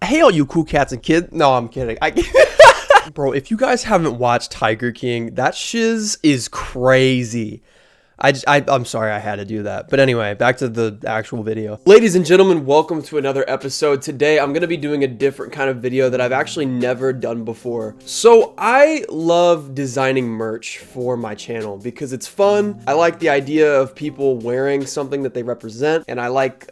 Hey, all you cool cats and kids. No, I'm kidding. Bro, if you guys haven't watched Tiger King, that shiz is crazy. I'm sorry I had to do that. But anyway, back to the actual video. Ladies and gentlemen, welcome to another episode. Today, I'm going to be doing a different kind of video that I've actually never done before. So I love designing merch for my channel because it's fun. I like the idea of people wearing something that they represent. And I like,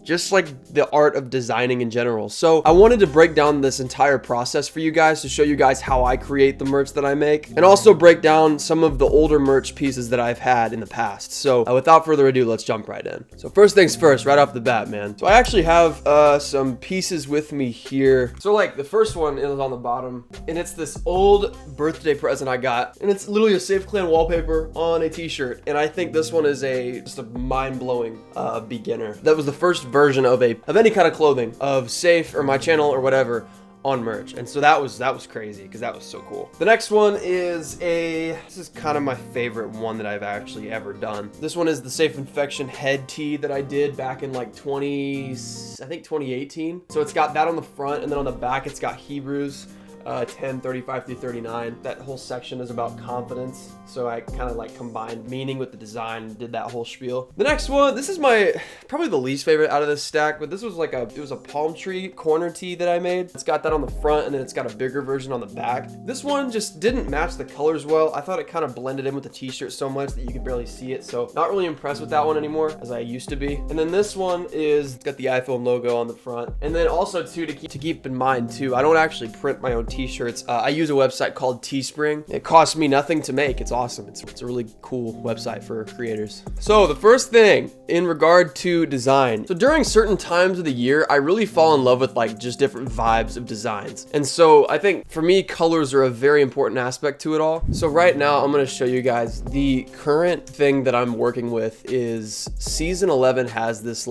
just like the art of designing in general. So I wanted to break down this entire process for you guys to show you guys how I create the merch that I make, and also break down some of the older merch pieces that I've had in the past. So without further ado, let's jump right in. So first things first, right off the bat, man. So I actually have some pieces with me here. So like the first one is on the bottom, and it's this old birthday present I got, and it's literally a Safe Clan wallpaper on a t-shirt. And I think this one is just a mind-blowing beginner. That was the first version of any kind of clothing of Safe or my channel or whatever on merch, and so that was crazy because that was so cool. The next one is this is kind of my favorite one that I've actually ever done. This one is the Safe Infection head tee that I did back in like 2018. So it's got that on the front, and then on the back it's got Hebrews 10:35 through 39. That whole section is about confidence, so I kind of like combined meaning with the design and did that whole spiel. The next one, this is my probably the least favorite out of this stack, but this was like it was a palm tree corner tee that I made. It's got that on the front, and then it's got a bigger version on the back. This one just didn't match the colors well. I thought it kind of blended in with the t-shirt so much that you could barely see it, so not really impressed with that one anymore as I used to be. And then this one it's got the iPhone logo on the front, and then also too to keep in mind too, I don't actually print my own t-shirts. I use a website called Teespring. It costs me nothing to make. It's awesome. It's a really cool website for creators. So the first thing in regard to design. So during certain times of the year, I really fall in love with like just different vibes of designs. And so I think for me, colors are a very important aspect to it all. So right now I'm going to show you guys the current thing that I'm working with is season 11 has this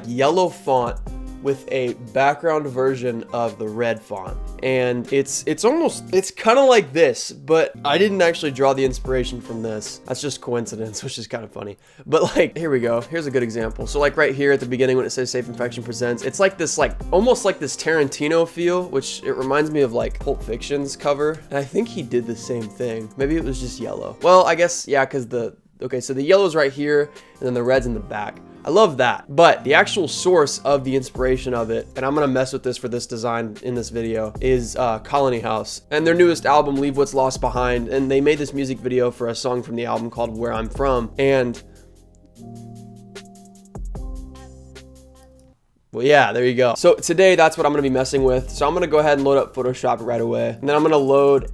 yellow font with a background version of the red font, and it's kind of like this, but I didn't actually draw the inspiration from this. That's just coincidence, which is kind of funny. But like, here we go. Here's a good example. So like right here at the beginning when it says Safe Infection Presents, it's like this almost like this Tarantino feel, which it reminds me of like Pulp Fiction's cover, and I think he did the same thing. Maybe it was just yellow. Well, I guess yeah, because okay, so the yellow's right here, and then the red's in the back. I love that, but the actual source of the inspiration of it, and I'm gonna mess with this for this design in this video, is Colony House and their newest album, Leave What's Lost Behind, and they made this music video for a song from the album called Where I'm From, and well, yeah, there you go. So today, that's what I'm gonna be messing with. So I'm gonna go ahead and load up Photoshop right away. And then I'm gonna load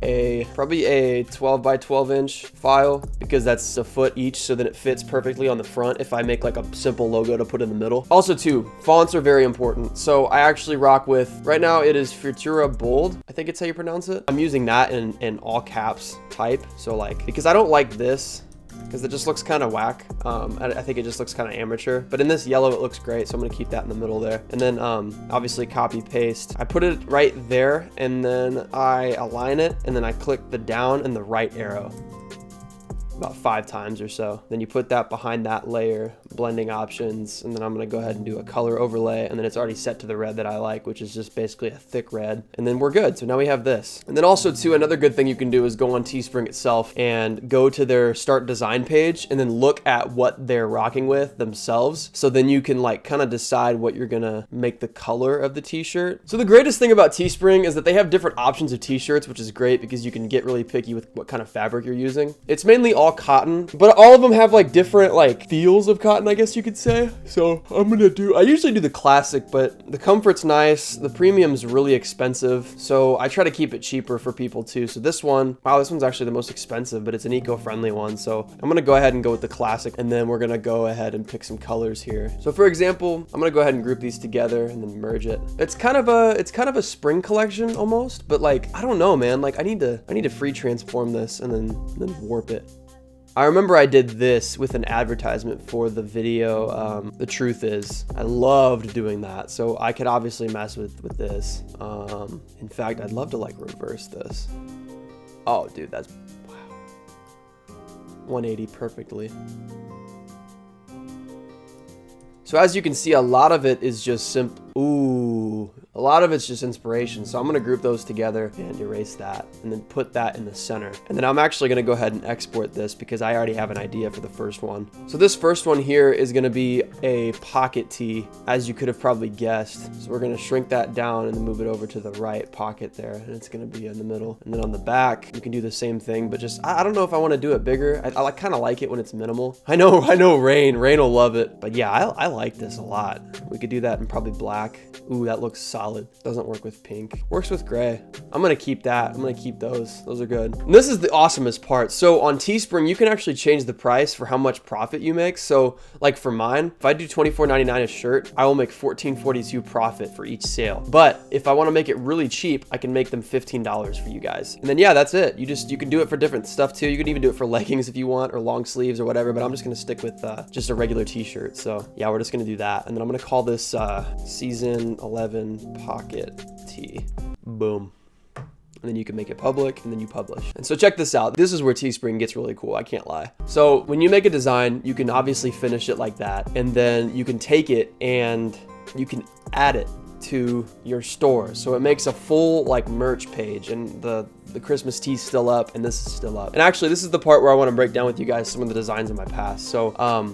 probably a 12 by 12 inch file, because that's a foot each, so that it fits perfectly on the front if I make like a simple logo to put in the middle. Also too, fonts are very important. So I actually rock with, right now it is Futura Bold, I think it's how you pronounce it. I'm using that in all caps type. So like, because I don't like this, because it just looks kind of whack. I think it just looks kind of amateur, but in this yellow it looks great, so I'm gonna keep that in the middle there. And then obviously copy paste, I put it right there, and then I align it, and then I click the down and the right arrow about 5 times or so. Then you put that behind that layer, blending options, and then I'm gonna go ahead and do a color overlay, and then it's already set to the red that I like, which is just basically a thick red, and then we're good. So now we have this. And then also too, another good thing you can do is go on Teespring itself and go to their start design page, and then look at what they're rocking with themselves. So then you can like kind of decide what you're gonna make the color of the t-shirt. So the greatest thing about Teespring is that they have different options of t-shirts, which is great because you can get really picky with what kind of fabric you're using. It's mainly all cotton, but all of them have like different like feels of cotton, I guess you could say. So I usually do the classic, but the comfort's nice. The premium's really expensive, so I try to keep it cheaper for people too. So this one, wow, this one's actually the most expensive, but it's an eco-friendly one. So I'm gonna go ahead and go with the classic, and then we're gonna go ahead and pick some colors here. So for example, I'm gonna go ahead and group these together and then merge it. It's kind of a spring collection almost, but like, I don't know, man. Like I need to free transform this and then warp it. I remember I did this with an advertisement for the video, The Truth Is. I loved doing that, so I could obviously mess with this. In fact, I'd love to like reverse this. Oh, dude, that's, wow. 180 perfectly. So as you can see, a lot of it is just simple. Ooh, lot of it's just inspiration. So I'm gonna group those together and erase that and then put that in the center. And then I'm actually gonna go ahead and export this because I already have an idea for the first one. So this first one here is gonna be a pocket tee, as you could have probably guessed. So we're gonna shrink that down and then move it over to the right pocket there, and it's gonna be in the middle. And then on the back, you can do the same thing, but just, I don't know if I wanna do it bigger. I kind of like it when it's minimal. I know Rain will love it, but yeah, I like this a lot. We could do that in probably black. Ooh, that looks solid. Doesn't work with pink. Works with gray. I'm gonna keep that. I'm gonna keep those. Those are good. And this is the awesomest part. So on Teespring, you can actually change the price for how much profit you make. So like for mine, if I do $24.99 a shirt, I will make $14.42 profit for each sale. But if I want to make it really cheap, I can make them $15 for you guys. And then yeah, that's it. You can do it for different stuff too. You can even do it for leggings if you want, or long sleeves or whatever, but I'm just gonna stick with just a regular t-shirt. So yeah, we're just gonna do that. And then I'm gonna call this season 11 pocket tee. Boom. And then you can make it public, and then you publish. And so check this out. This is where Teespring gets really cool. I can't lie. So when you make a design, you can obviously finish it like that, and then you can take it and you can add it to your store. So it makes a full like merch page, and the Christmas tee's still up and this is still up. And actually, this is the part where I want to break down with you guys some of the designs in my past. So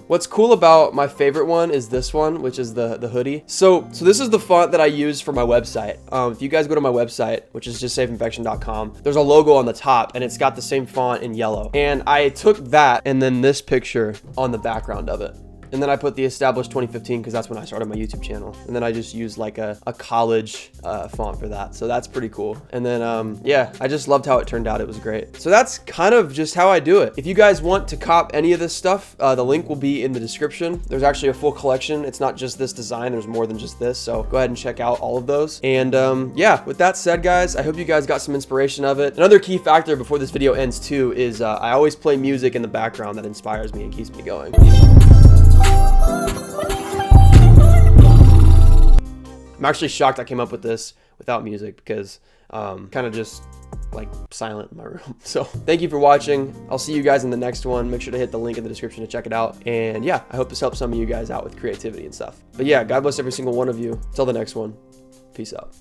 what's cool about my favorite one is this one, which is the hoodie. So this is the font that I use for my website. If you guys go to my website, which is justsafeinfection.com, there's a logo on the top and it's got the same font in yellow. And I took that and then this picture on the background of it. And then I put the established 2015 because that's when I started my YouTube channel. And then I just used like a college font for that. So that's pretty cool. And then, yeah, I just loved how it turned out. It was great. So that's kind of just how I do it. If you guys want to cop any of this stuff, the link will be in the description. There's actually a full collection. It's not just this design. There's more than just this. So go ahead and check out all of those. And yeah, with that said, guys, I hope you guys got some inspiration of it. Another key factor before this video ends too is I always play music in the background that inspires me and keeps me going. I'm actually shocked I came up with this without music because kind of just like silent in my room. So thank you for watching. I'll see you guys in the next one. Make sure to hit the link in the description to check it out. And yeah, I hope this helps some of you guys out with creativity and stuff. But yeah, God bless every single one of you. Till the next one. Peace out.